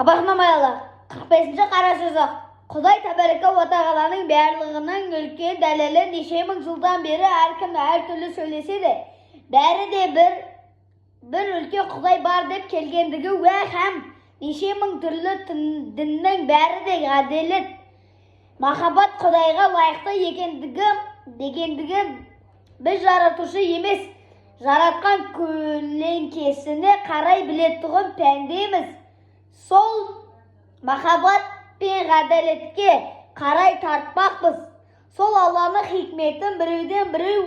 Хабарнамалар 45-ші қара сөзі. Құдай тәбәрәкә ва тағаланың барлығының үлкен дәлелі неше мың жылдан бері әркім әртүрлі сөйлесе де, бәрі де бір үлкен Құдай бар деп келгендігі уә һәм неше мың түрлі діннің бәрі де ғаделет, махаббат Құдайға лайықты дегендігі біз жаратушы емес, жаратқан көлеңкесіне қарай білетұғын пәндеміз. Сол махаббат пен ғадалетке қарай тартпақпыз. Сол Алланың хикметін біреуден біреу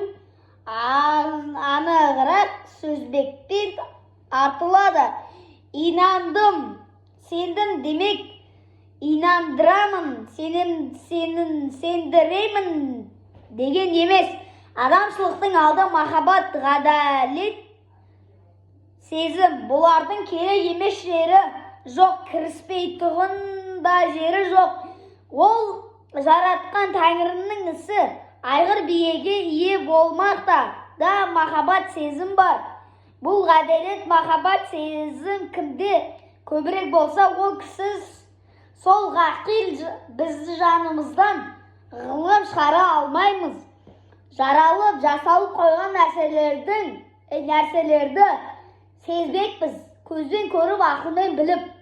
анығырақ сөзбекпен артылады. Инандым, сендің демек, инандырамын, сендіремін деген емес. Адамшылықтың алды махаббат, ғадалет, сезім. Бұлардың керек емес жері жоқ, кіріспейтұғын да жері жоқ. Ол жаратқан Тәңірінің ісі, айғыр биеге ие болмақта да махаббат, сезім бар. Бұл ғадалет, махаббат, сезім кімде көбірек болса, ол кісі сол ғақил. Біз жанымыздан ғылым шығара алмаймыз. Жаралып, жасалып қойған нәрселерді сезбекпіз. Көзбен көріп, ақылмен біліп.